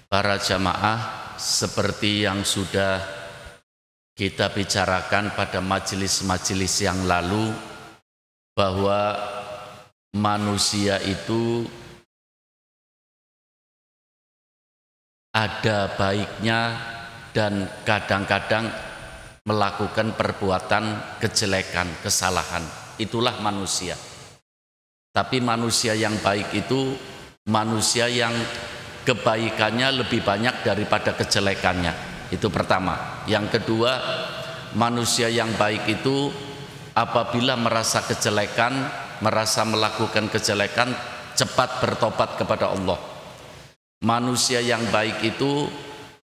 Para jamaah, seperti yang sudah kita bicarakan pada majelis-majelis yang lalu, bahwa manusia itu ada baiknya dan kadang-kadang melakukan perbuatan kejelekan, kesalahan. Itulah manusia. Tapi manusia yang baik itu manusia yang kebaikannya lebih banyak daripada kejelekannya. Itu pertama. Yang kedua, manusia yang baik itu apabila merasa kejelekan, merasa melakukan kejelekan, cepat bertobat kepada Allah. Manusia yang baik itu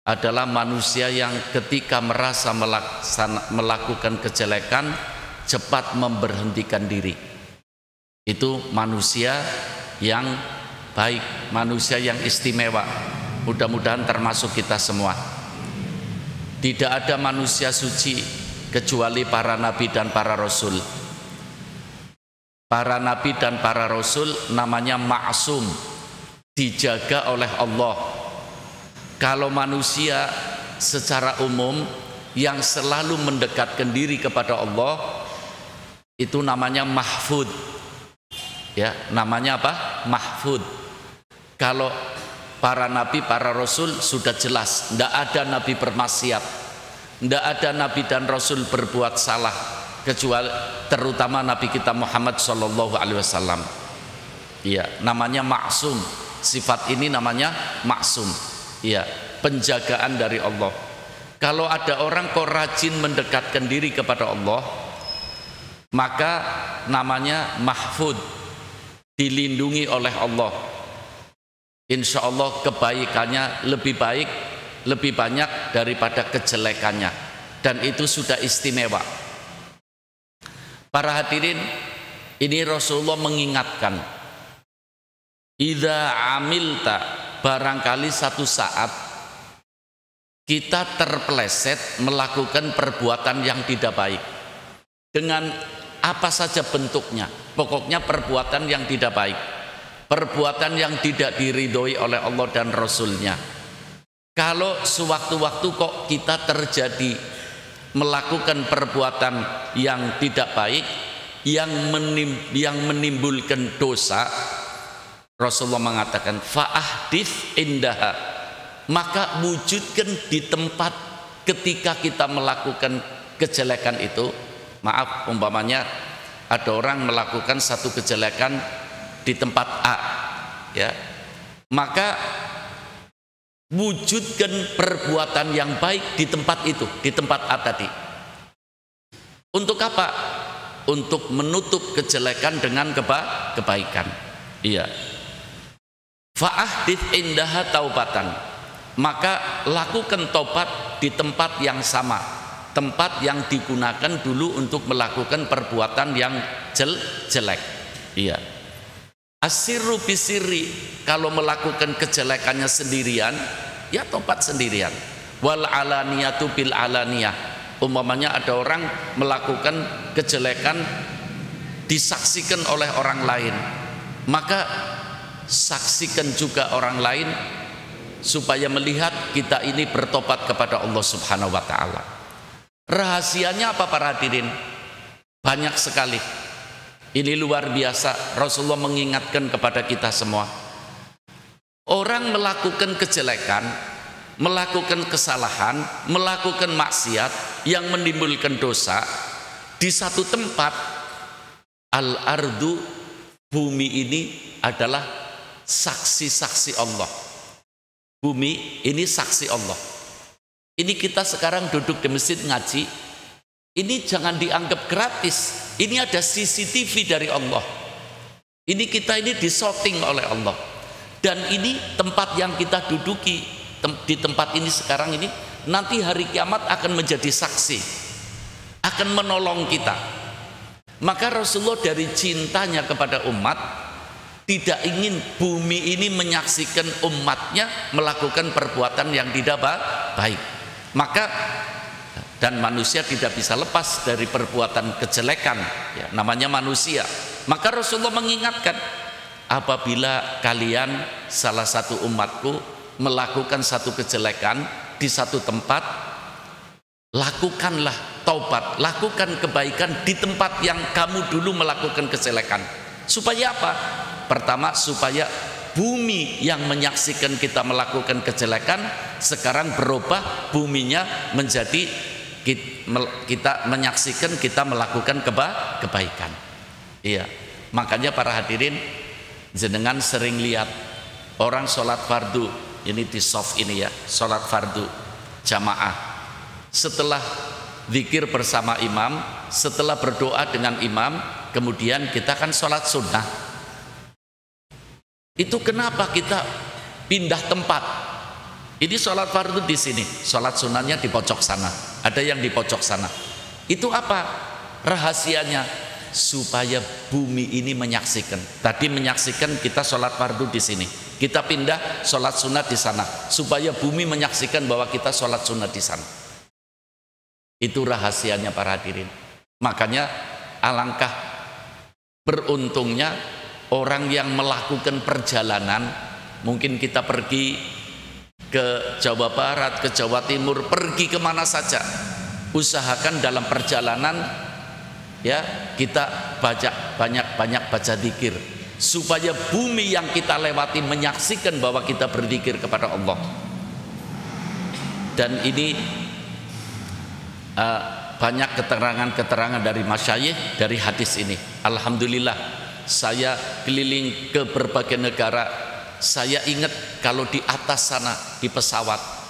adalah manusia yang ketika merasa melakukan kejelekan, cepat memberhentikan diri. Itu manusia yang baik, manusia yang istimewa. Mudah-mudahan termasuk kita semua. Tidak ada manusia suci kecuali para nabi dan para rasul. Para nabi dan para rasul namanya ma'sum, dijaga oleh Allah. Kalau manusia secara umum yang selalu mendekatkan diri kepada Allah, itu namanya mahfud. Ya, namanya apa? Mahfud. Kalau para nabi, para rasul sudah jelas, tidak ada nabi bermaksiat, tidak ada nabi dan rasul berbuat salah, kecuali terutama nabi kita Muhammad sallallahu alaihi wasallam. Iya, namanya maksum. Sifat ini namanya maksum. Iya, penjagaan dari Allah. Kalau ada orang kok rajin mendekatkan diri kepada Allah, maka namanya mahfud, dilindungi oleh Allah. Insya Allah kebaikannya lebih baik, lebih banyak daripada kejelekannya, dan itu sudah istimewa. Para hadirin, ini Rasulullah mengingatkan, idza amilta, barangkali satu saat kita terpeleset melakukan perbuatan yang tidak baik, dengan apa saja bentuknya, pokoknya perbuatan yang tidak baik, perbuatan yang tidak diridhoi oleh Allah dan Rasulnya. Kalau sewaktu-waktu kok kita terjadi melakukan perbuatan yang tidak baik, yang menimbulkan dosa, Rasulullah mengatakan fa'ahdits indaha, maka wujudkan di tempat ketika kita melakukan kejelekan itu. Maaf, umpamanya ada orang melakukan satu kejelekan di tempat A, ya, maka wujudkan perbuatan yang baik di tempat itu, di tempat A tadi. Untuk apa? Untuk menutup kejelekan dengan kebaikan. Iya. Fa'ahdits indaha taubatan, maka lakukan taubat di tempat yang sama, tempat yang digunakan dulu untuk melakukan perbuatan yang jelek. Iya. Asirru bisirri, kalau melakukan kejelekannya sendirian, ya tobat sendirian. Wal alaniyatu bil alaniyah, umpamanya ada orang melakukan kejelekan disaksikan oleh orang lain, maka saksikan juga orang lain supaya melihat kita ini bertobat kepada Allah Subhanahu wa taala. Rahasianya apa para hadirin? Banyak sekali. Ini luar biasa. Rasulullah mengingatkan kepada kita semua. Orang melakukan kejelekan, melakukan kesalahan, melakukan maksiat yang menimbulkan dosa di satu tempat, al-ardu, bumi ini adalah saksi-saksi Allah. Bumi ini saksi Allah. Ini kita sekarang duduk di masjid ngaji, ini jangan dianggap gratis. Ini ada CCTV dari Allah. Ini kita ini disorting oleh Allah. Dan ini tempat yang kita duduki, di tempat ini sekarang ini, nanti hari kiamat akan menjadi saksi, akan menolong kita. Maka Rasulullah dari cintanya kepada umat tidak ingin bumi ini menyaksikan umatnya melakukan perbuatan yang tidak baik. Maka dan manusia tidak bisa lepas dari perbuatan kejelekan, ya, namanya manusia. Maka Rasulullah mengingatkan, apabila kalian salah satu umatku melakukan satu kejelekan di satu tempat, lakukanlah taubat, lakukan kebaikan di tempat yang kamu dulu melakukan kejelekan. Supaya apa? Pertama, supaya bumi yang menyaksikan kita melakukan kejelekan sekarang berubah, buminya menjadi kita menyaksikan kita melakukan kebaikan. Iya, makanya para hadirin, jenengan sering lihat orang sholat fardu, ini di soft ini ya, sholat fardu jamaah, setelah zikir bersama imam, setelah berdoa dengan imam, kemudian kita kan sholat sunnah. Itu kenapa kita pindah tempat? Ini sholat fardu di sini, sholat sunnahnya di pojok sana, ada yang di pojok sana. Itu apa rahasianya? Supaya bumi ini menyaksikan. Tadi menyaksikan kita sholat fardu di sini, kita pindah sholat sunnah di sana, supaya bumi menyaksikan bahwa kita sholat sunnah di sana. Itu rahasianya para hadirin. Makanya alangkah beruntungnya orang yang melakukan perjalanan, mungkin kita pergi ke Jawa Barat, ke Jawa Timur, pergi kemana saja, usahakan dalam perjalanan ya kita banyak baca zikir, supaya bumi yang kita lewati menyaksikan bahwa kita berzikir kepada Allah. Dan ini banyak keterangan-keterangan dari masyayikh dari hadis ini. Alhamdulillah, saya keliling ke berbagai negara. Saya ingat kalau di atas sana di pesawat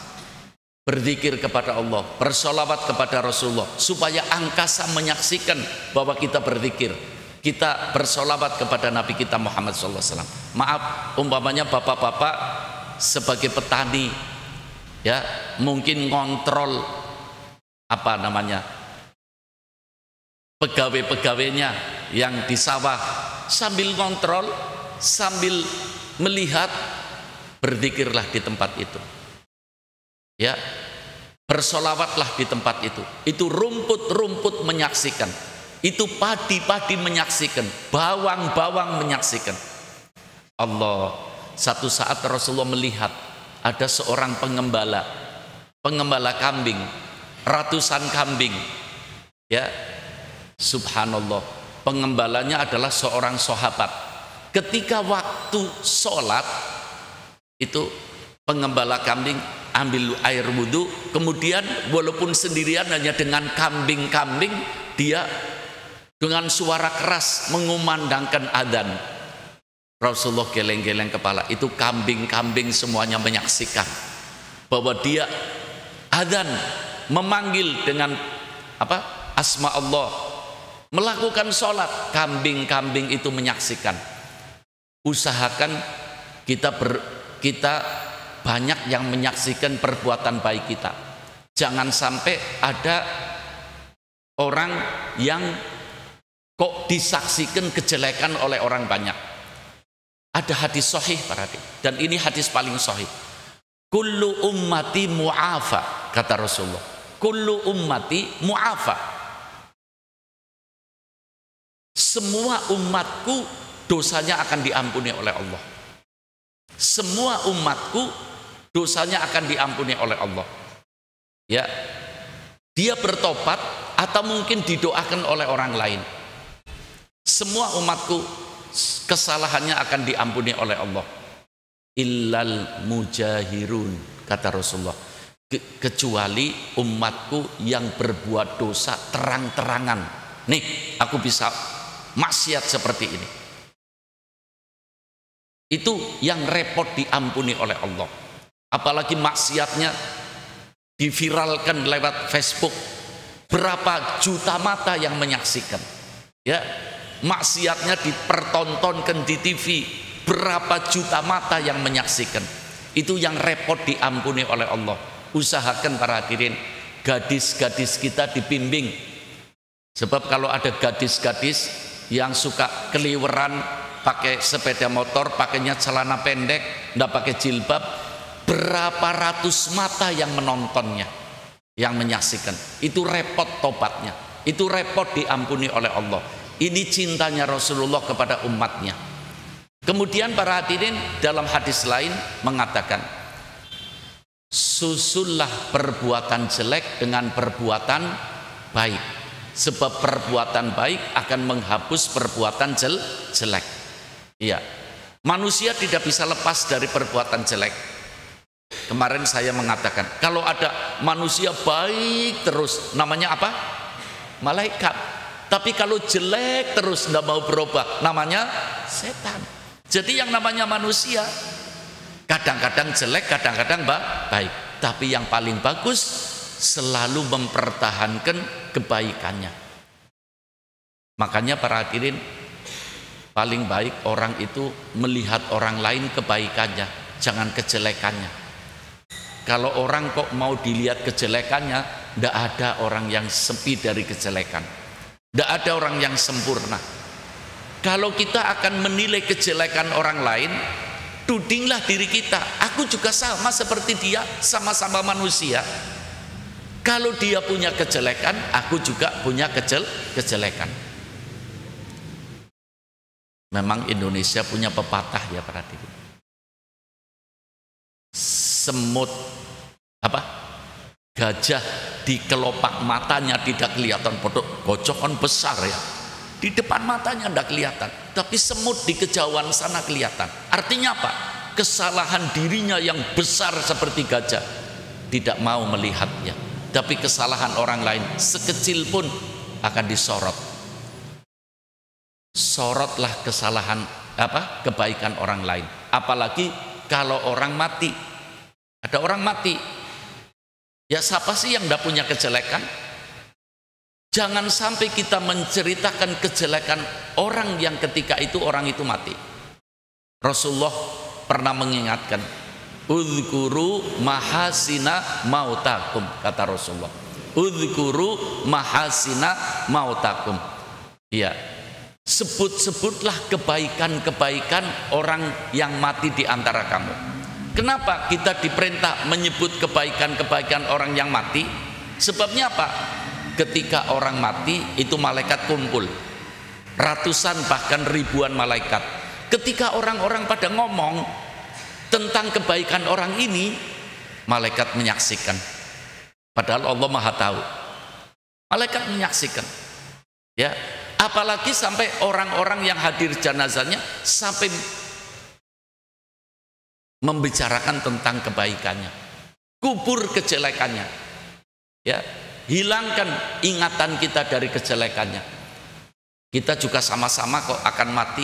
berzikir kepada Allah, bersolawat kepada Rasulullah, supaya angkasa menyaksikan bahwa kita berzikir, kita bersolawat kepada Nabi kita Muhammad SAW. Maaf, umpamanya bapak-bapak sebagai petani ya, mungkin ngontrol apa namanya pegawai-pegawainya yang di sawah, sambil ngontrol, sambil melihat, berzikirlah di tempat itu ya, bersolawatlah di tempat itu rumput-rumput menyaksikan, itu padi-padi menyaksikan, bawang-bawang menyaksikan. Allah, satu saat Rasulullah melihat ada seorang pengembala kambing, ratusan kambing ya, subhanallah, pengembalanya adalah seorang sahabat. Ketika waktu sholat itu pengembala kambing ambil air wudhu, kemudian walaupun sendirian hanya dengan kambing-kambing, dia dengan suara keras mengumandangkan adzan. Rasulullah geleng-geleng kepala, itu kambing-kambing semuanya menyaksikan bahwa dia adzan, memanggil dengan apa? Asma Allah, melakukan sholat, kambing-kambing itu menyaksikan. Usahakan kita banyak yang menyaksikan perbuatan baik kita. Jangan sampai ada orang yang kok disaksikan kejelekan oleh orang banyak. Ada hadis sahih para hadirin, dan ini hadis paling sahih. Kullu ummati mu'afa, kata Rasulullah. Kullu ummati mu'afa. Semua umatku dosanya akan diampuni oleh Allah. Semua umatku dosanya akan diampuni oleh Allah. Ya, dia bertobat atau mungkin didoakan oleh orang lain. Semua umatku kesalahannya akan diampuni oleh Allah. Illal mujahirun, kata Rasulullah, kecuali umatku yang berbuat dosa terang-terangan. Nih, aku bisa maksiat seperti ini. Itu yang repot diampuni oleh Allah. Apalagi maksiatnya diviralkan lewat Facebook, berapa juta mata yang menyaksikan ya, maksiatnya dipertontonkan di TV, berapa juta mata yang menyaksikan. Itu yang repot diampuni oleh Allah. Usahakan para hadirin, gadis-gadis kita dibimbing, sebab kalau ada gadis-gadis yang suka keliweran pakai sepeda motor, pakainya celana pendek, nggak pakai jilbab, berapa ratus mata yang menontonnya, yang menyaksikan. Itu repot tobatnya, itu repot diampuni oleh Allah. Ini cintanya Rasulullah kepada umatnya. Kemudian para hadirin, dalam hadis lain mengatakan, susullah perbuatan jelek dengan perbuatan baik, sebab perbuatan baik akan menghapus perbuatan jelek. Iya, manusia tidak bisa lepas dari perbuatan jelek. Kemarin saya mengatakan, kalau ada manusia baik terus, namanya apa? Malaikat. Tapi kalau jelek terus tidak mau berubah, namanya setan. Jadi yang namanya manusia kadang-kadang jelek, kadang-kadang baik. Tapi yang paling bagus selalu mempertahankan kebaikannya. Makanya para hadirin, paling baik orang itu melihat orang lain kebaikannya, jangan kejelekannya. Kalau orang kok mau dilihat kejelekannya, tidak ada orang yang sepi dari kejelekan. Tidak ada orang yang sempurna. Kalau kita akan menilai kejelekan orang lain, tudinglah diri kita. Aku juga sama seperti dia, sama-sama manusia. Kalau dia punya kejelekan, aku juga punya kejelekan. Memang Indonesia punya pepatah ya para hadirin. Semut gajah di kelopak matanya tidak kelihatan, gocokan besar ya. Di depan matanya tidak kelihatan, tapi semut di kejauhan sana kelihatan. Artinya apa? Kesalahan dirinya yang besar seperti gajah tidak mau melihatnya, tapi kesalahan orang lain sekecil pun akan disorot. Sorotlah kesalahan kebaikan orang lain. Apalagi kalau orang mati. Ada orang mati, ya siapa sih yang tidak punya kejelekan? Jangan sampai kita menceritakan kejelekan orang yang ketika itu orang itu mati. Rasulullah pernah mengingatkan, "Udzkuru mahasina mautakum," kata Rasulullah. "Udzkuru mahasina mautakum." Ya, sebut-sebutlah kebaikan-kebaikan orang yang mati di antara kamu. Kenapa kita diperintah menyebut kebaikan-kebaikan orang yang mati? Sebabnya apa? Ketika orang mati itu malaikat kumpul, ratusan bahkan ribuan malaikat. Ketika orang-orang pada ngomong tentang kebaikan orang ini, malaikat menyaksikan. Padahal Allah Maha tahu. Malaikat menyaksikan. Ya, apalagi sampai orang-orang yang hadir jenazahnya sampai membicarakan tentang kebaikannya, kubur kejelekannya, ya, hilangkan ingatan kita dari kejelekannya. Kita juga sama-sama kok akan mati.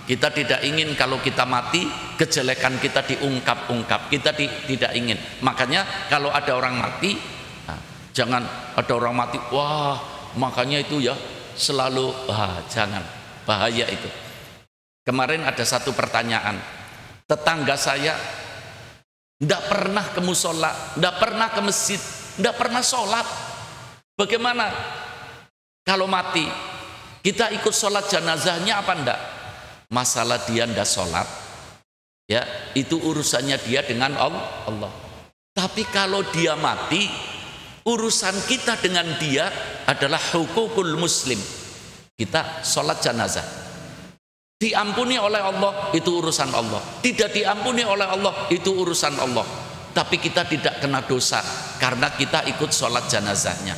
Kita tidak ingin kalau kita mati kejelekan kita diungkap-ungkap. Kita tidak ingin. Makanya kalau ada orang mati, jangan ada orang mati, wah makanya itu ya selalu jangan, bahaya itu. Kemarin ada satu pertanyaan, tetangga saya tidak pernah ke musola, tidak pernah ke masjid, tidak pernah sholat. Bagaimana kalau mati? Kita ikut sholat jenazahnya apa enggak? Masalah dia tidak sholat, ya itu urusannya dia dengan Allah. Tapi kalau dia mati, urusan kita dengan dia adalah hukukul muslim. Kita sholat jenazah, diampuni oleh Allah, itu urusan Allah. Tidak diampuni oleh Allah, itu urusan Allah. Tapi kita tidak kena dosa karena kita ikut sholat jenazahnya.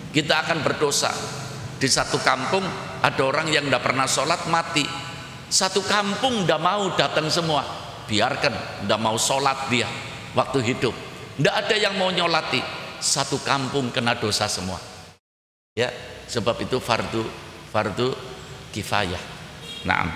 Kita akan berdosa. Di satu kampung ada orang yang tidak pernah sholat mati. Satu kampung tidak mau datang semua. Biarkan, tidak mau sholat dia waktu hidup. Tidak ada yang mau nyolati. Satu kampung kena dosa semua. Ya, sebab itu fardu kifayah. Naam.